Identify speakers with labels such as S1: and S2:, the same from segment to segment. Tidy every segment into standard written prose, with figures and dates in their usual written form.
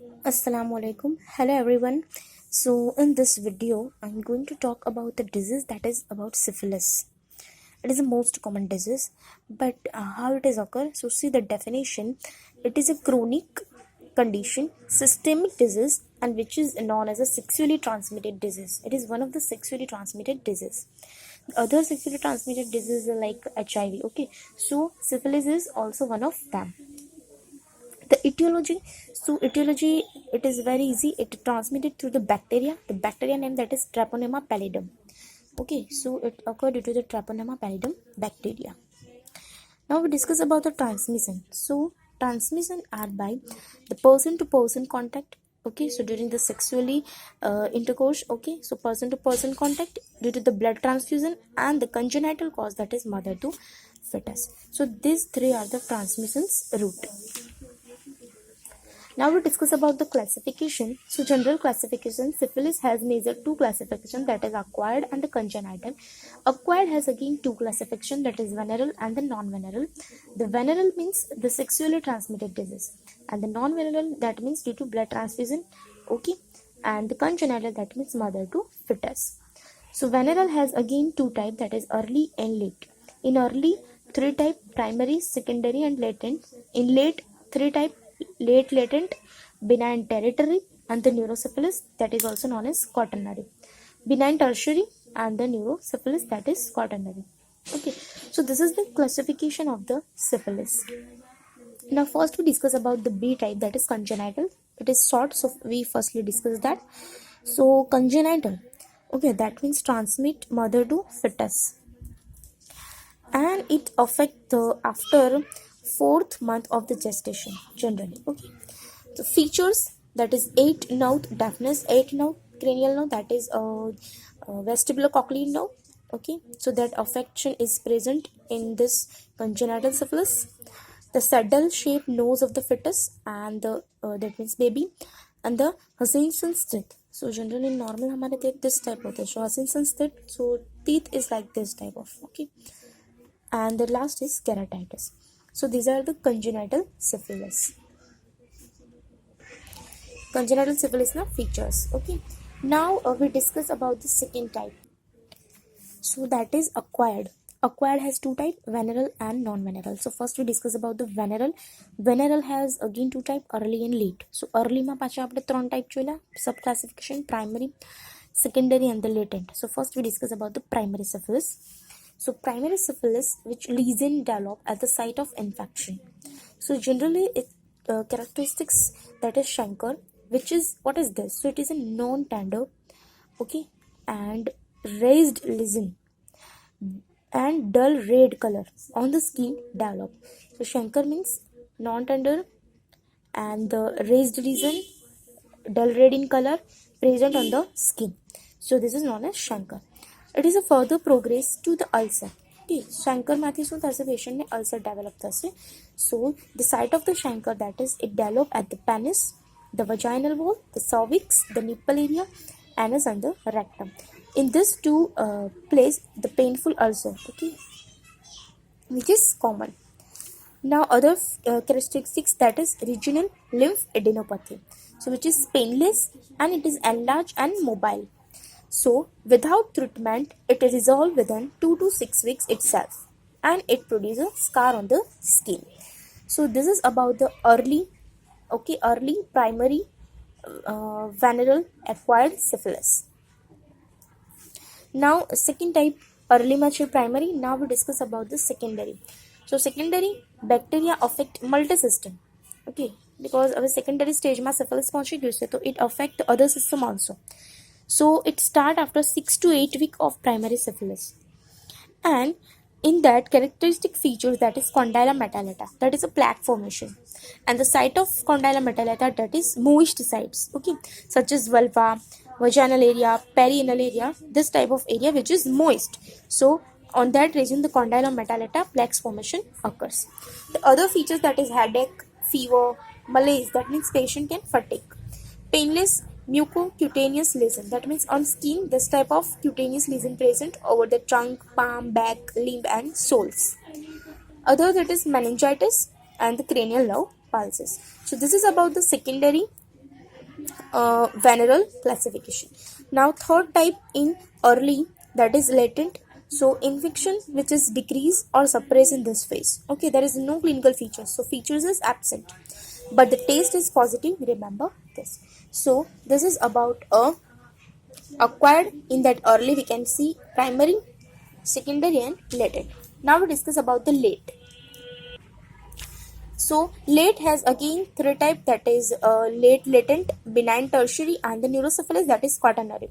S1: Assalamu alaikum. Hello everyone. So in this video I'm going to talk about the disease that is about syphilis. It is the most common disease, but how it is occur? So see the definition. It is a chronic condition, systemic disease, and which is known as a sexually transmitted disease. It is one of the sexually transmitted disease. Other sexually transmitted diseases are like HIV. Okay, so syphilis is also one of them. The etiology, so etiology, it is very easy. It transmitted through the bacteria name that is Treponema pallidum. Okay, so it occurred due to the Treponema pallidum bacteria. Now we discuss about the transmission. So transmission are by the person to person contact. Okay, so during the sexually intercourse. Okay, so person to person contact due to the blood transfusion and the congenital cause, that is mother to fetus. So these three are the transmissions route. Now we discuss about the classification. So general classification, syphilis has major two classification, that is acquired and the congenital. Acquired has again two classification, that is venereal and the non-venereal. The venereal means the sexually transmitted disease, and the non-venereal, that means due to blood transfusion. Okay, and the congenital, that means mother to fetus. So venereal has again two type, that is early and late. In early, three type: primary, secondary, and latent. In late, three type: late latent, benign tertiary, and the neurosyphilis, that is also known as quaternary. Benign tertiary and the neurosyphilis, that is quaternary. Okay, so this is the classification of the syphilis. Now first we discuss about the B type, that is congenital. It is short, so we firstly discuss that. So congenital, okay, that means transmit mother to fetus, and it affect the after fourth month of the gestation generally. Okay, the features, that is 8 nerve deafness, 8 nerve cranial nerve, that is vestibulocochlear nerve. Okay, so that affection is present in this congenital syphilis. The saddle shaped nose of the fetus and the that means baby, and the Hutchinson's teeth. So generally normal हमारे teeth this type होते हैं. So Hutchinson's teeth, so teeth is like this type of. Okay, and the last is keratitis. So these are the congenital syphilis. Congenital syphilis na features. Okay, now we discuss about the second type. So that is acquired. Acquired has two type, venereal and non-venereal. So first we discuss about the venereal. Venereal has again two type, early and late. So early માં પાછા આપણે ત્રણ type જોયેલા, sub classification: primary, secondary, and the latent. So first we discuss about the primary syphilis. So primary syphilis, which lesion develop at the site of infection. So generally it characteristics, that is chancre, which is, what is this? So it is a non-tender, okay, and raised lesion and dull red color on the skin develop. So chancre means non-tender and the raised lesion, dull red in color, present on the skin. So this is known as chancre. It is a further progress to the ulcer. Okay, chancre માંથી શું થશે? પેશન્ટને ulcer develop થશે. So the site of the chancre, that is it develop at the penis, the vaginal wall, the cervix, the nipple area, anus, and the rectum. In this two place the painful ulcer, okay, which is common. Now other characteristics, that is regional lymphadenopathy, so which is painless and it is enlarged and mobile. So without treatment it resolves within 2 to 6 weeks itself, and it produces a scar on the skin. So this is about the early, okay, early, primary, venereal, acquired syphilis. Now second type, early mature primary. Now we discuss about the secondary. So secondary, bacteria affect multi-system. Okay, because our secondary stage માં syphilis પહોંચી ગયું છે, તો it affect the other system also. So it start after 6 to 8 week of primary syphilis, and in that characteristic features, that is condyle metallata, that is a plaque formation, and the site of condyle metallata, that is moist sites, okay, such as vulva, vaginal area, perianal area, this type of area which is moist. So on that region the condyle metallata plaques formation occurs. The other features, that is headache, fever, malaise, that means patient can fatigue. Painless mucocutaneous lesion, that means on skin this type of cutaneous lesion present over the trunk, palm, back, limb, and soles. Other, that is meningitis and the cranial nerve pulses. So this is about the secondary venereal classification. Now third type in early, that is latent. So infection which is decreased or suppressed in this phase. Okay, there is no clinical features, so features is absent, but the taste is positive. Remember this. So this is about a acquired. In that early we can see primary, secondary and latent. Now we discuss about the late. So late has again three type, that is late latent, benign tertiary and the neurosyphilis, that is quaternary.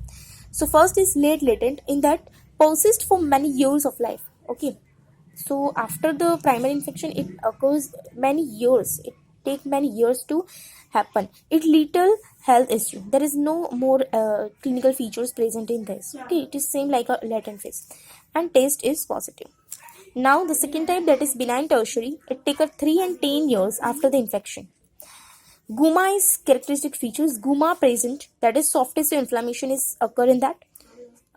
S1: So first is late latent, in that persist for many years of life. Okay, so after the primary infection it occurs many years, it take many years to happen. It little health issue, there is no more clinical features present in this. Okay, it is same like a latent phase and taste is positive. Now the second type, that is benign tertiary, it take 3 and 10 years after the infection. Guma is characteristic features. Guma present, that is soft tissue inflammation is occur in that.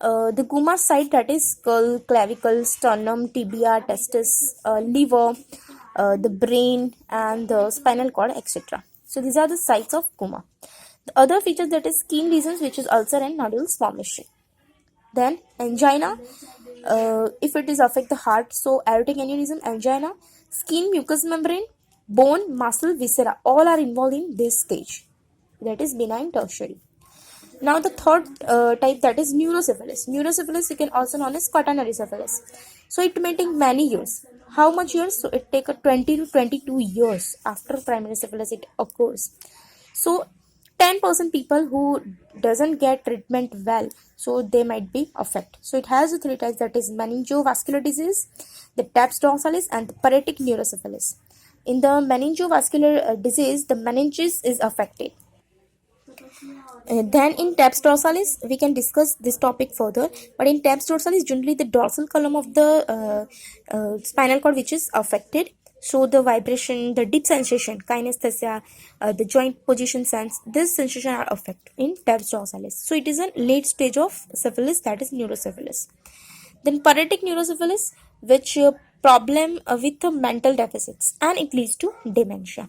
S1: The guma site, that is skull, clavicle, sternum, tibia, testis, liver, the brain and the spinal cord, etc. So these are the sites of guma. The other features, that is skin lesions, which is ulcer and nodules formation. Then angina, if it is affect the heart, so aortic aneurysm, angina, skin, mucous membrane, bone, muscle, viscera, all are involved in this stage, that is benign tertiary. Now the third type, that is neurosyphilis. Neurosyphilis you can also known as quaternary syphilis. So it may take many years. How much years? So it take 20 to 22 years after primary syphilis it occurs. So 10% people who doesn't get treatment well, so they might be affected. So it has the three types, that is meningovascular disease, the TAPS dorsalis and the paretic neurosyphilis. In the meningovascular disease, the meninges is affected. Then in TAPS dorsalis, we can discuss this topic further. But in TAPS dorsalis, generally the dorsal column of the spinal cord which is affected. So the vibration, the deep sensation, kinesthesia, the joint position sense, this sensation are affected in TAPS dorsalis. So it is a late stage of syphilis, that is neurosyphilis. Then paretic neurosyphilis, which problem with the mental deficits and it leads to dementia.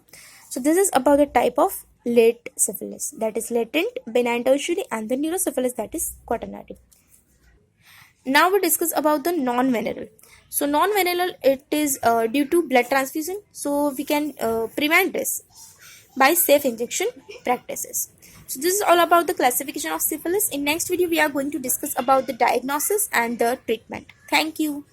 S1: So this is about the type of late syphilis, that is latent, benign tertiary and the neurosyphilis, that is quaternary. Now we discuss about the non-venereal. So non-venereal, it is due to blood transfusion, so we can prevent this by safe injection practices. So this is all about the classification of syphilis. In next video we are going to discuss about the diagnosis and the treatment. Thank you.